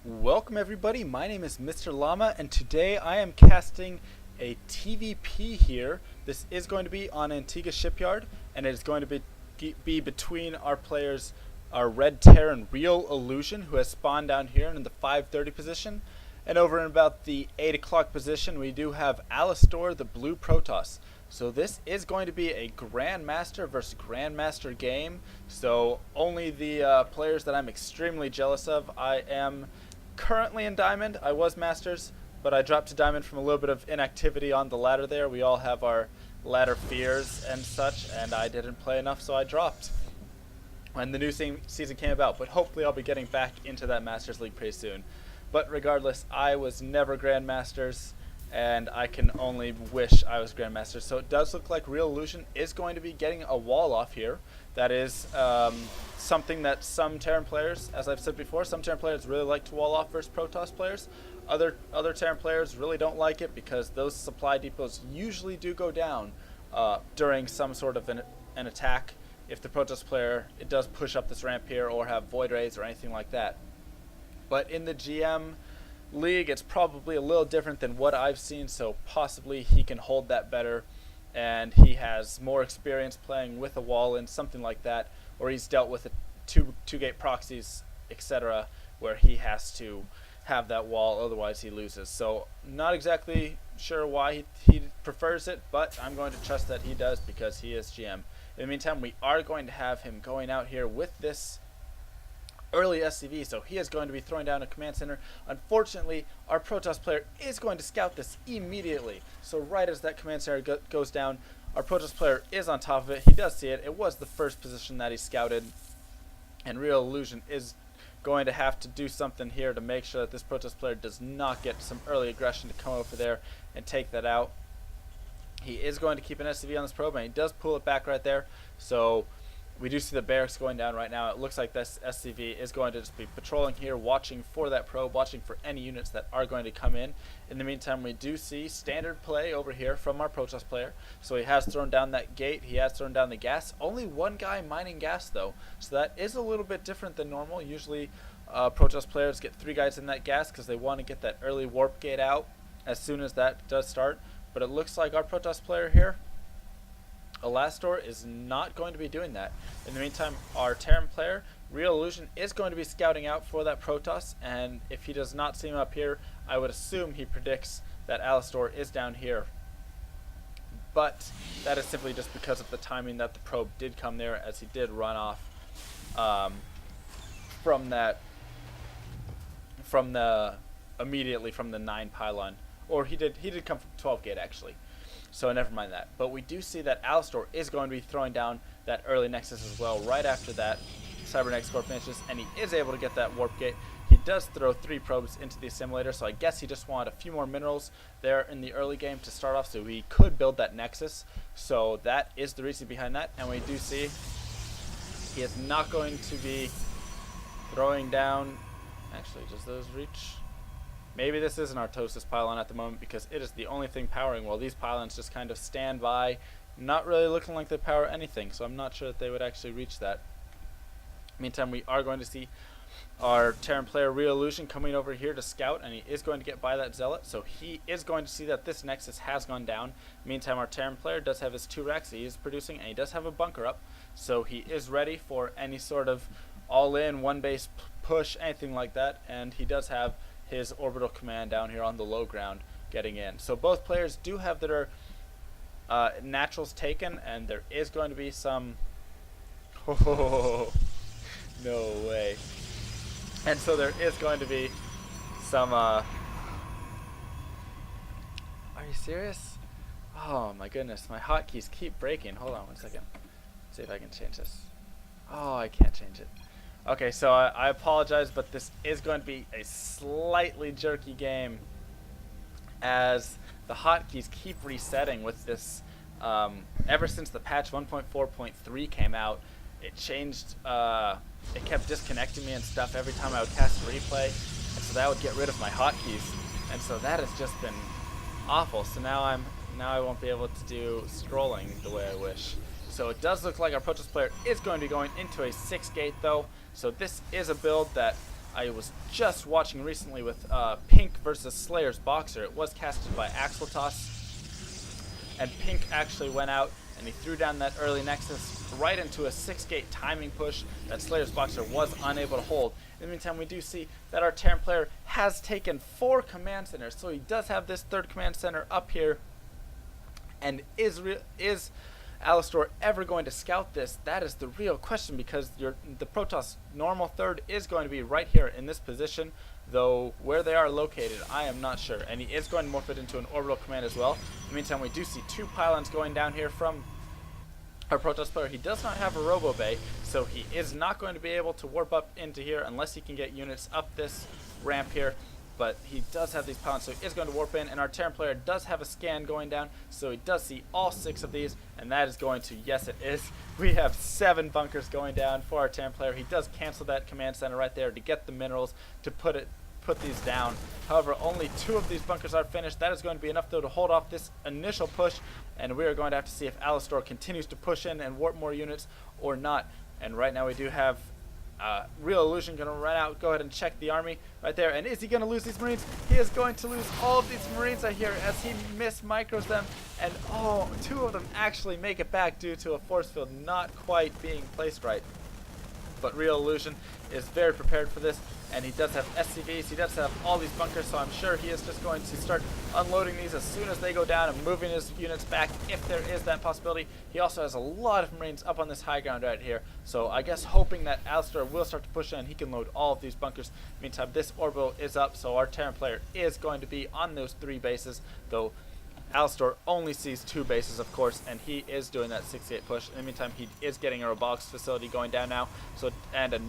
Welcome everybody, my name is Mr. Llama and today I am casting a TVP here. This is going to be on Antiga Shipyard and it is going to be between our players, our Red Terror and REALIllusion, who has spawned down here in the 530 position. And over in about the 8 o'clock position we do have Alastor, the Blue Protoss. So this is going to be a Grandmaster versus Grandmaster game. So only the players that I'm extremely jealous of. I am currently in Diamond. I was Masters, but I dropped to Diamond from a little bit of inactivity on the ladder there. We all have our ladder fears and such, and I didn't play enough, so I dropped when the new season came about. But hopefully I'll be getting back into that Masters League pretty soon. But regardless, I was never Grandmasters, and I can only wish I was Grandmasters. So it does look like REALIllusion is going to be getting a wall off here. That is something that some Terran players, as I've said before, some Terran players really like to wall off versus Protoss players. Other Terran players really don't like it because those supply depots usually do go down during some sort of an attack. If the Protoss player, it does push up this ramp here or have void rays or anything like that. But in the GM League, it's probably a little different than what I've seen, so possibly he can hold that better. And he has more experience playing with a wall and something like that, or he's dealt with two gate proxies, etc., where he has to have that wall, otherwise he loses. So not exactly sure why he prefers it, but I'm going to trust that he does because he is GM. In the meantime, we are going to have him going out here with this early SCV, so he is going to be throwing down a command center. Unfortunately, our Protoss player is going to scout this immediately. So right as that command center goes down, our Protoss player is on top of it. He does see it. It was the first position that he scouted, and REALIllusion is going to have to do something here to make sure that this Protoss player does not get some early aggression to come over there and take that out. He is going to keep an SCV on this probe, and he does pull it back right there. So we do see the barracks going down right now. It looks like this SCV is going to just be patrolling here, watching for that probe, watching for any units that are going to come in. In the meantime, we do see standard play over here from our Protoss player. So he has thrown down that gate. He has thrown down the gas. Only one guy mining gas, though. So that is a little bit different than normal. Usually, Protoss players get 3 guys in that gas because they want to get that early warp gate out as soon as that does start. But it looks like our Protoss player here, Alastor, is not going to be doing that. In the meantime, our Terran player, REALIllusion, is going to be scouting out for that Protoss, and if he does not see him up here, I would assume he predicts that Alastor is down here. But that is simply just because of the timing that the probe did come there, as he did run off immediately from the 9 pylon. Or he did come from 12 gate actually. So never mind that. But we do see that Alastor is going to be throwing down that early Nexus as well right after that Cybernetic Score finishes, and he is able to get that warp gate. He does throw 3 probes into the assimilator, so I guess he just wanted a few more minerals there in the early game to start off so he could build that Nexus. So that is the reason behind that, and we do see he is not going to be throwing down. Actually, does those reach? Maybe this is an Artosis pylon at the moment because it is the only thing powering, while these pylons just kind of stand by, not really looking like they power anything, so I'm not sure that they would actually reach that. Meantime, we are going to see our Terran player REALIllusion coming over here to scout, and he is going to get by that Zealot, so he is going to see that this Nexus has gone down. Meantime, our Terran player does have his 2 racks he is producing, and he does have a bunker up, so he is ready for any sort of all-in, one-base push, anything like that, and he does have his orbital command down here on the low ground getting in. So both players do have their naturals taken, and there is going to be some no way. And so there is going to be some are you serious? Oh my goodness, my hotkeys keep breaking. Hold on one second. Let's see if I can change this. Oh, I can't change it. Okay, so I apologize, but this is going to be a slightly jerky game as the hotkeys keep resetting with this. Ever since the patch 1.4.3 came out, it changed, it kept disconnecting me and stuff every time I would cast a replay, and so that would get rid of my hotkeys, and so that has just been awful. So now I won't be able to do scrolling the way I wish. So it does look like our Protoss player is going to be going into a 6 gate though. So this is a build that I was just watching recently with Pink versus Slayer's Boxer. It was casted by Axeltoss, and Pink actually went out and he threw down that early Nexus right into a 6-gate timing push that Slayer's Boxer was unable to hold. In the meantime, we do see that our Terran player has taken 4 command centers, so he does have this 3rd command center up here. And is Alastor ever going to scout this? That is the real question, because the Protoss normal 3rd is going to be right here in this position, though where they are located I am not sure. And he is going to morph it into an orbital command as well. In the meantime, we do see 2 pylons going down here from our Protoss player. He does not have a Robo Bay, so he is not going to be able to warp up into here unless he can get units up this ramp here. But he does have these pylons, so he is going to warp in, and our Terran player does have a scan going down, so he does see all 6 of these, and that is going to, yes it is, we have 7 bunkers going down for our Terran player. He does cancel that command center right there to get the minerals to put these down. However, only 2 of these bunkers are finished. That is going to be enough though to hold off this initial push, and we are going to have to see if Alastor continues to push in and warp more units or not. And right now we do have REALiLlusion going to run out, go ahead and check the army right there. And is he going to lose these Marines? He is going to lose all of these Marines right here as he mismicros them. And 2 of them actually make it back due to a force field not quite being placed right. But REALiLlusion is very prepared for this, and he does have SCVs, he does have all these bunkers, so I'm sure he is just going to start unloading these as soon as they go down and moving his units back if there is that possibility. He also has a lot of Marines up on this high ground right here, so I guess hoping that Alastor will start to push in, he can load all of these bunkers. Meantime, this orbital is up, so our Terran player is going to be on those 3 bases, though Alastor only sees 2 bases, of course, and he is doing that 6-8 push. In the meantime, he is getting a robotics facility going down now, and a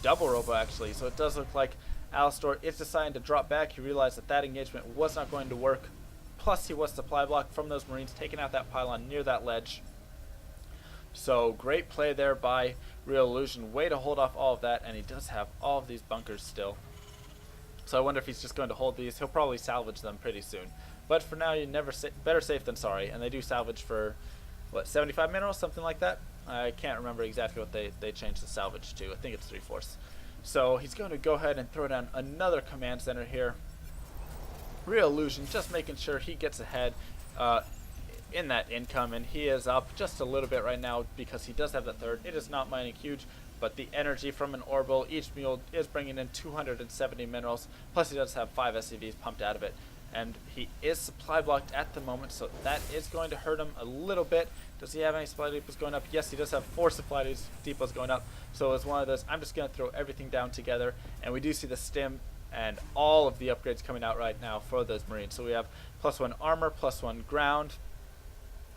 double robo actually. So it does look like Alastor is deciding to drop back. He realized that engagement was not going to work. Plus, he was supply blocked from those Marines, taking out that pylon near that ledge. So great play there by REALiLlusion. Way to hold off all of that, and he does have all of these bunkers still. So I wonder if he's just going to hold these. He'll probably salvage them pretty soon. But for now, you better safe than sorry. And they do salvage for, what, 75 minerals, something like that? I can't remember exactly what they changed the salvage to. I think it's 3/4. So he's going to go ahead and throw down another command center here. REALiLlusion just making sure he gets ahead in that income. And he is up just a little bit right now because he does have the 3rd. It is not mining huge, but the energy from an orbital, each mule is bringing in 270 minerals. Plus he does have 5 SCVs pumped out of it. And he is supply blocked at the moment, so that is going to hurt him a little bit. Does he have any supply depots going up? Yes, he does have 4 supply depots going up. So it's one of those, I'm just going to throw everything down together. And we do see the stim and all of the upgrades coming out right now for those Marines. So we have +1 armor, +1 ground,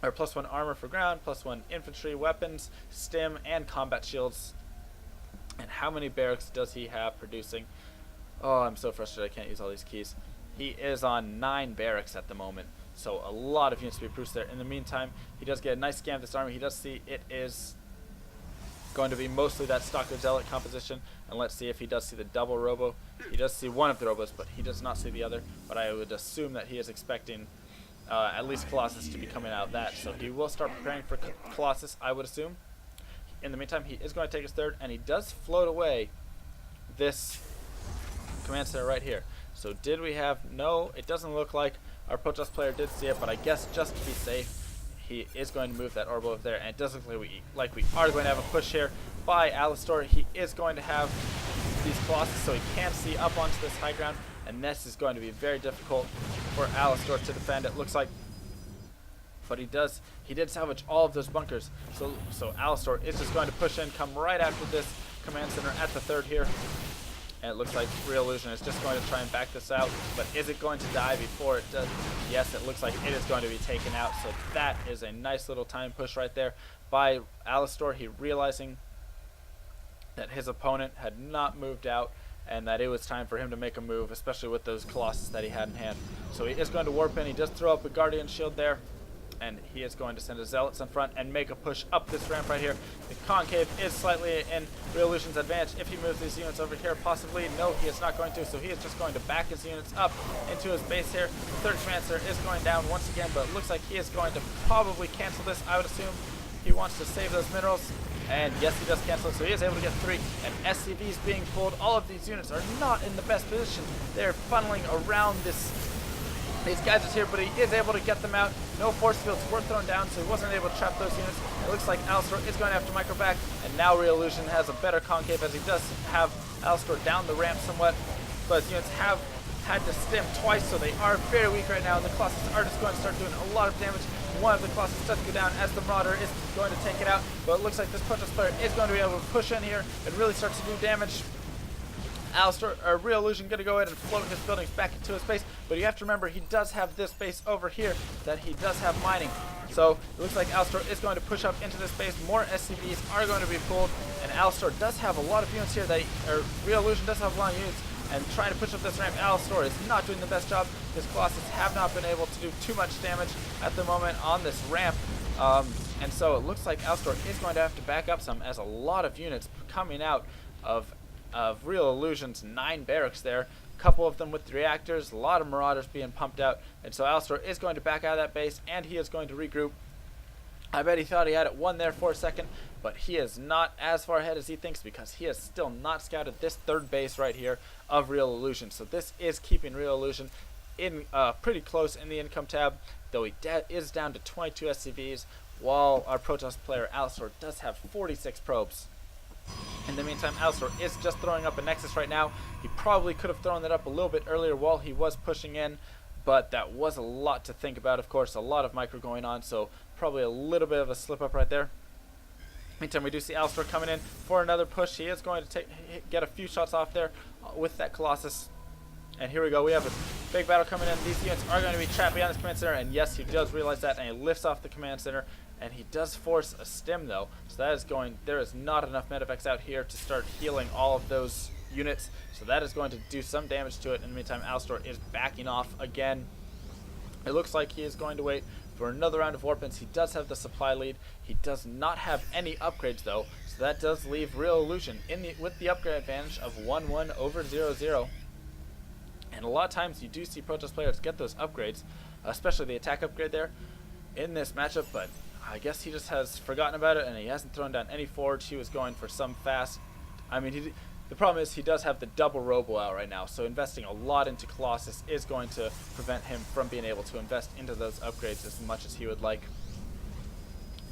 or +1 armor for ground, +1 infantry, weapons, stim, and combat shields. And how many barracks does he have producing? Oh, I'm so frustrated I can't use all these keys. He is on 9 barracks at the moment, so a lot of units to be produced there. In the meantime, he does get a nice scan of this army. He does see it is going to be mostly that Stalker Zealot composition, and let's see if he does see the double robo. He does see one of the robos, but he does not see the other, but I would assume that he is expecting at least Colossus to be coming out of that, so he will start preparing for Colossus, I would assume. In the meantime, he is going to take his 3rd, and he does float away this command center right here. So did we have, no, it doesn't look like our Protoss player did see it, but I guess just to be safe, he is going to move that orbital over there, and it does look like we are going to have a push here by Alastor. He is going to have these Colossus so he can see up onto this high ground, and this is going to be very difficult for Alastor to defend, it looks like. But he did salvage all of those bunkers, so Alastor is just going to push in, come right after this command center at the 3rd here. And it looks like REALiLlusion is just going to try and back this out. But is it going to die before it does? Yes, it looks like it is going to be taken out. So that is a nice little time push right there by Alastor. He realizing that his opponent had not moved out and that it was time for him to make a move, especially with those Colossus that he had in hand. So he is going to warp in. He does throw up a Guardian Shield there. And he is going to send his Zealots in front and make a push up this ramp right here. The concave is slightly in REALiLlusion's advantage. If he moves these units over here, possibly, no, he is not going to. So he is just going to back his units up into his base here. The 3rd command center is going down once again, but it looks like he is going to probably cancel this, I would assume. He wants to save those minerals. And yes, he does cancel it, so he is able to get 3. And SCVs being pulled. All of these units are not in the best position. They're funneling around these guys here, but he is able to get them out. No force fields were thrown down, so he wasn't able to trap those units. It looks like Alastor is going to have to micro back, and now REALillusion has a better concave as he does have Alastor down the ramp somewhat. But his units have had to stim twice, so they are very weak right now, and the Colossus are just going to start doing a lot of damage. One of the Colossus does go down as the Marauder is going to take it out, but it looks like this Protoss player is going to be able to push in here and really start to do damage. REALillusion going to go ahead and float his buildings back into his base, but you have to remember he does have this base over here that he does have mining. So it looks like Alastor is going to push up into this base. More SCVs are going to be pulled, and Alastor does have a lot of units here. REALillusion does have a lot of units, and trying to push up this ramp, Alastor is not doing the best job. His Colossus have not been able to do too much damage at the moment on this ramp. And so it looks like Alastor is going to have to back up some, as a lot of units coming out of REALillusion's 9 barracks there. A couple of them with the reactors, a lot of Marauders being pumped out. And so Alastor is going to back out of that base, and he is going to regroup. I bet he thought he had it won there for a second, but he is not as far ahead as he thinks, because he has still not scouted this 3rd base right here of REALillusion. So this is keeping REALillusion in pretty close in the income tab, though he is down to 22 SCVs, while our Protoss player Alastor does have 46 probes. In the meantime, Alastor is just throwing up a Nexus right now. He probably could have thrown that up a little bit earlier while he was pushing in, but that was a lot to think about, of course. A lot of micro going on, so probably a little bit of a slip up right there. Meantime, we do see Alastor coming in for another push. He is going to get a few shots off there with that Colossus. And here we go. We have a big battle coming in. These units are going to be trapped behind this command center, and yes, he does realize that, and he lifts off the command center. And he does force a stim though, so that is going. There is not enough medevacs out here to start healing all of those units, so that is going to do some damage to it. In the meantime, Alastor is backing off again. It looks like he is going to wait for another round of warpins. He does have the supply lead. He does not have any upgrades though, so that does leave REALillusion with the upgrade advantage of 1-1 over 0-0. And a lot of times you do see Protoss players get those upgrades, especially the attack upgrade there in this matchup, but I guess he just has forgotten about it, and he hasn't thrown down any forge. He was going for some fast. I mean, the problem is he does have the double robo out right now, so investing a lot into Colossus is going to prevent him from being able to invest into those upgrades as much as he would like.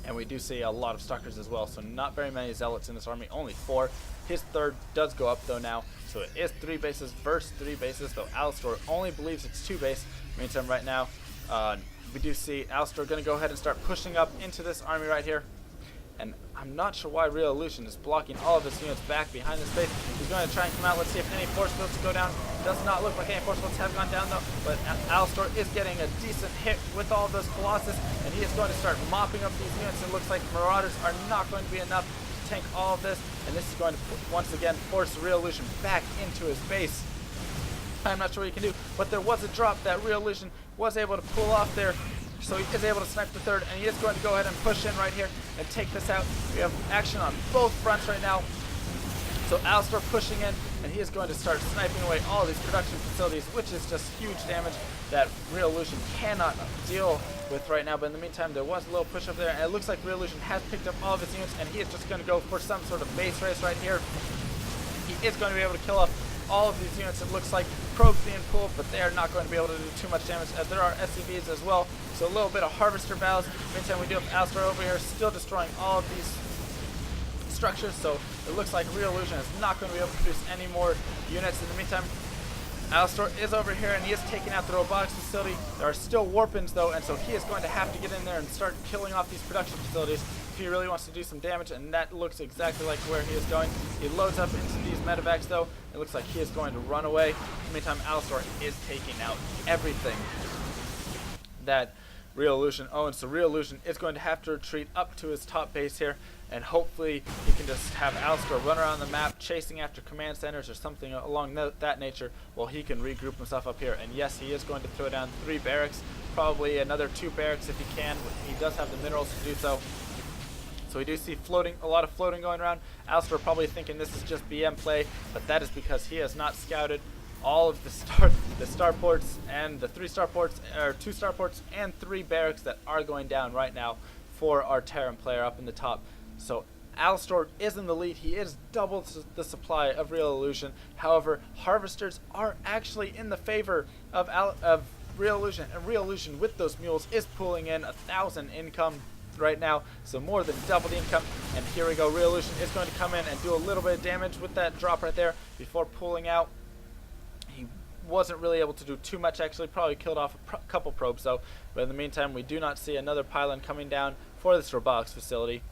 And we do see a lot of Stalkers as well, so not very many Zealots in this army, only 4. His 3rd does go up though now, so it is 3 bases versus 3 bases, though Alastor only believes it's 2 base. Meantime, right now, we do see Alastor going to go ahead and start pushing up into this army right here. And I'm not sure why REALillusion is blocking all of his units back behind this base. He's going to try and come out. Let's see if any force fields go down. Does not look like any force fields have gone down though. But Alastor is getting a decent hit with all of those Colossus, and he is going to start mopping up these units. It looks like Marauders are not going to be enough to tank all of this, and this is going to once again force REALillusion back into his base. I'm not sure what he can do, but there was a drop that REALillusion was able to pull off there. So he is able to snipe the 3rd, and he is going to go ahead and push in right here and take this out. We have action on both fronts right now. So Alastor pushing in, and he is going to start sniping away all these production facilities, which is just huge damage that REALillusion cannot deal with right now. But in the meantime, there was a little push up there, and it looks like REALillusion has picked up all of his units, and he is just going to go for some sort of base race right here. He is going to be able to kill off all of these units. It looks like probes being pulled, but they are not going to be able to do too much damage, as there are SCVs as well. So a little bit of harvester battles. Meantime, we do have Alastor over here still destroying all of these structures, so it looks like REALillusion is not going to be able to produce any more units. In the meantime, Alastor is over here, and he is taking out the robotics facility. There are still warpins though, and so he is going to have to get in there and start killing off these production facilities if he really wants to do some damage, and that looks exactly like where he is going. He loads up into these medevacs though. It looks like he is going to run away. In the meantime, Alastor is taking out everything that REALillusion owns, so REALillusion is going to have to retreat up to his top base here, and hopefully he can just have Alastor run around the map chasing after command centers or something along that nature, while he can regroup himself up here. And yes, he is going to throw down 3 barracks, probably another 2 barracks if he can. He does have the minerals to do so. So we do see a lot of floating going around. Alastor probably thinking this is just BM play, but that is because he has not scouted all of the starports and the 3 starports, or 2 starports and 3 barracks that are going down right now for our Terran player up in the top. So Alastor is in the lead. He is double the supply of REALiLlusion. However, harvesters are actually in the favor of REALiLlusion, and REALiLlusion with those mules is pulling in 1,000 income right now, so more than double the income. And here we go, REALiLlusion is going to come in and do a little bit of damage with that drop right there before pulling out. He wasn't really able to do too much, actually, probably killed off a couple probes though, but in the meantime we do not see another pylon coming down for this robotics facility,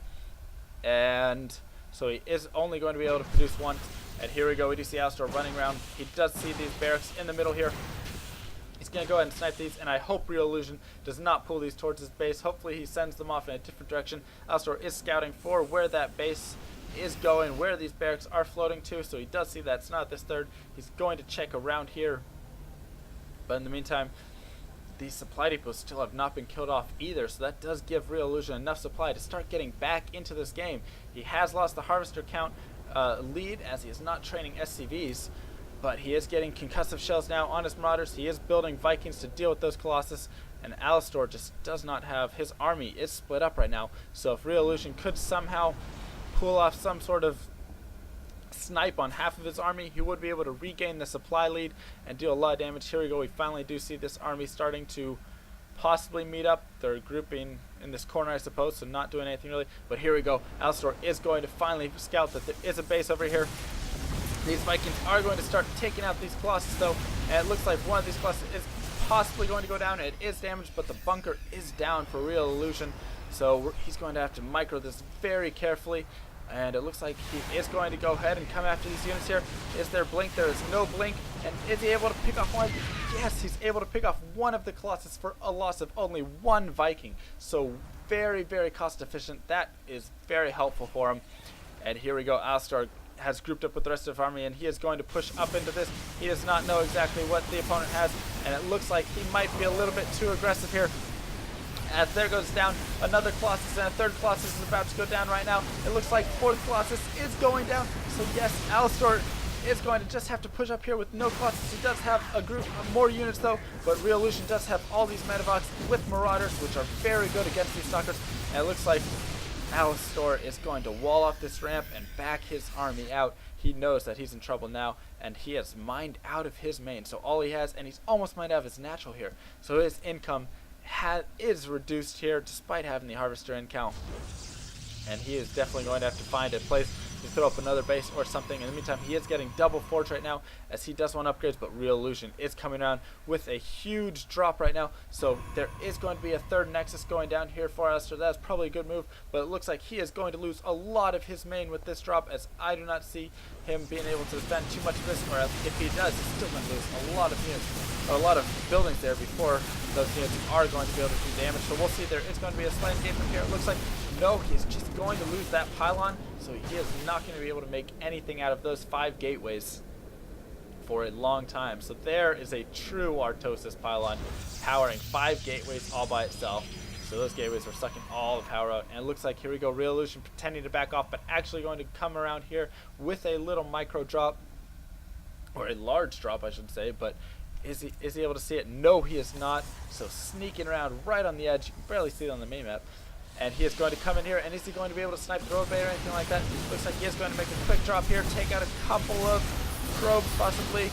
and so he is only going to be able to produce one. And here we go, we do see Alastor running around. He does see these barracks in the middle here. He's going to go ahead and snipe these, and I hope REALiLlusion does not pull these towards his base. Hopefully he sends them off in a different direction. Alastor is scouting for where that base is going, where these barracks are floating to, so he does see that it's not this third. He's going to check around here, but in the meantime, these supply depots still have not been killed off either, so that does give REALiLlusion enough supply to start getting back into this game. He has lost the harvester count lead, as he is not training SCVs, but he is getting concussive shells now on his marauders. He is building Vikings to deal with those Colossus, and Alastor just does not have, his army is split up right now. So if REALiLlusion could somehow pull off some sort of snipe on half of his army, he would be able to regain the supply lead and do a lot of damage. Here we go, we finally do see this army starting to possibly meet up. They're grouping in this corner, I suppose, so not doing anything really. But here we go, Alastor is going to finally scout that there is a base over here. These Vikings are going to start taking out these Colossus though, and it looks like one of these Colossus is possibly going to go down. It is damaged, but the bunker is down for REALiLlusion, so he's going to have to micro this very carefully. And it looks like he is going to go ahead and come after these units here. Is there blink? There is no blink. And is he able to pick off one? Yes, he's able to pick off one of the Colossus for a loss of only one Viking. So very, very cost efficient. That is very helpful for him. And here we go, Alastor has grouped up with the rest of the army, and he is going to push up into this. He does not know exactly what the opponent has, and it looks like he might be a little bit too aggressive here. As there goes down another Colossus, and a third Colossus is about to go down right now. It looks like fourth Colossus is going down. So yes, Alastor is going to just have to push up here with no Colossus. He does have a group of more units though, but REALiLlusion does have all these Medivacs with Marauders, which are very good against these Stalkers. And it looks like Alastor is going to wall off this ramp and back his army out. He knows that he's in trouble now, and he has mined out of his main. So all he has, and he's almost mined out of his natural here. So his income is reduced here despite having the harvester in count, and he is definitely going to have to find a place to throw up another base or something. In the meantime, he is getting double forge right now as he does want upgrades, but REALiLlusion is coming around with a huge drop right now, so there is going to be a third nexus going down here for Alastor. That's probably a good move, but it looks like he is going to lose a lot of his main with this drop, as I do not see him being able to defend too much of this, or if he does, he's still going to lose a lot of units, or a lot of buildings there before those units are going to be able to do damage. So we'll see. There is going to be a slight engagement here. It looks like no, he's just going to lose that pylon, so he is not going to be able to make anything out of those 5 gateways for a long time. So there is a true Artosis pylon powering 5 gateways all by itself. So those gateways are sucking all the power out, and it looks like here we go, REALiLlusion pretending to back off, but actually going to come around here with a little micro drop, or a large drop I should say, but is he able to see it? No, he is not. So sneaking around right on the edge, you can barely see it on the main map. And he is going to come in here, and is he going to be able to snipe the road bay or anything like that? Looks like he is going to make a quick drop here, take out a couple of probes possibly,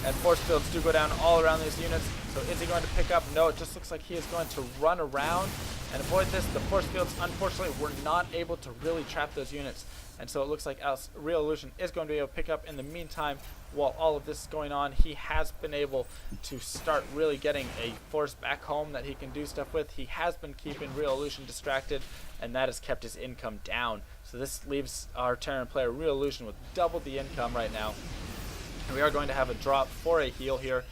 and force fields do go down all around these units. So is he going to pick up? No, it just looks like he is going to run around and avoid this. The force fields, unfortunately, were not able to really trap those units, and so it looks like REALiLlusion is going to be able to pick up. In the meantime, while all of this is going on, he has been able to start really getting a force back home that he can do stuff with. He has been keeping REALiLlusion distracted, and that has kept his income down. So this leaves our Terran player REALiLlusion with double the income right now. And we are going to have a drop for a heal here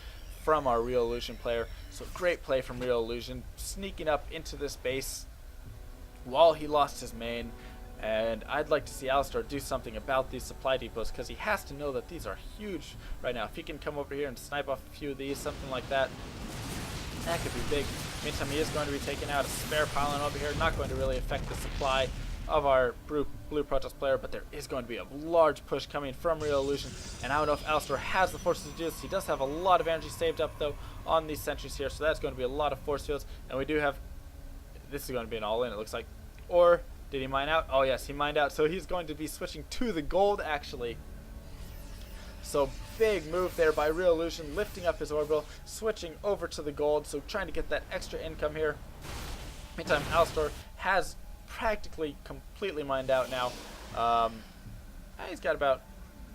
from our REALiLlusion player. So great play from REALiLlusion, sneaking up into this base while he lost his main. And I'd like to see Alastor do something about these supply depots, because he has to know that these are huge right now. If he can come over here and snipe off a few of these, something like that, that could be big. Meantime, he is going to be taking out a spare pylon over here, not going to really affect the supply of our blue Protest player, but there is going to be a large push coming from REALiLlusion, and I don't know if Alastor has the forces to do this. He does have a lot of energy saved up though on these sentries here, so that's going to be a lot of force fields. And we do have, this is going to be an all-in, it looks like, or Did he mine out? Oh yes, he mined out. So he's going to be switching to the gold actually. So big move there by REALillusion, lifting up his orbital, switching over to the gold, so trying to get that extra income here. Meantime, Alastor has practically completely mined out now. He's got about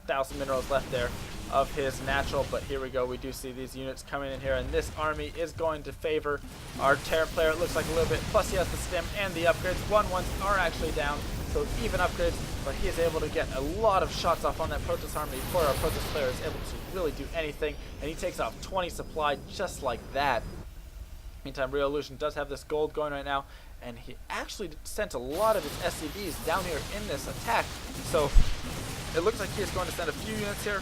1,000 minerals left there of his natural, but here we go. We do see these units coming in here, and this army is going to favor our Terran player. It looks like a little bit. Plus he has the stim and the upgrades. 1-1s are actually down, so even upgrades, but he is able to get a lot of shots off on that Protoss army before our Protoss player is able to really do anything, and he takes off 20 supply just like that. Meantime, REALillusion does have this gold going right now, and he actually sent a lot of his SCVs down here in this attack, so it looks like he is going to send a few units here,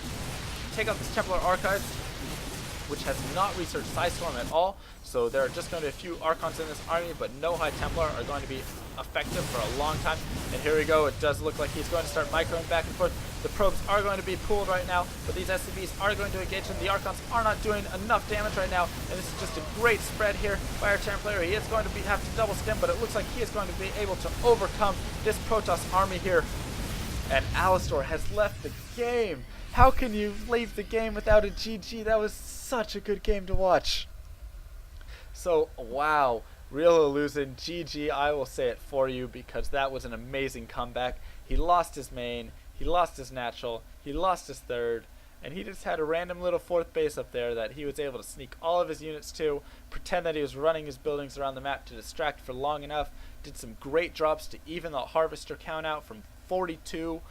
take out this Templar Archives, which has not researched Psystorm at all, so there are just going to be a few Archons in this army, but no High Templar are going to be effective for a long time. And here we go, it does look like he's going to start microing back and forth. The probes are going to be pooled right now, but these SCVs are going to engage them. The Archons are not doing enough damage right now, and this is just a great spread here by our Terran player. He is going to have to double stim, but it looks like he is going to be able to overcome this Protoss army here. And Alastor has left the game. How can you leave the game without a GG? That was such a good game to watch. So, wow. REALillusion, GG, I will say it for you, because that was an amazing comeback. He lost his main, he lost his natural, he lost his third, and he just had a random little fourth base up there that he was able to sneak all of his units to, pretend that he was running his buildings around the map to distract for long enough, did some great drops to even the harvester count out from 42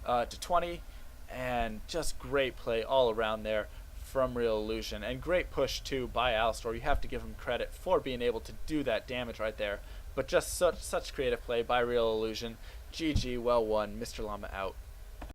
to 20, and just great play all around there from REALillusion, and great push too by Alastor. You have to give him credit for being able to do that damage right there, but just such creative play by REALillusion. GG, well won. Mr. Llama out.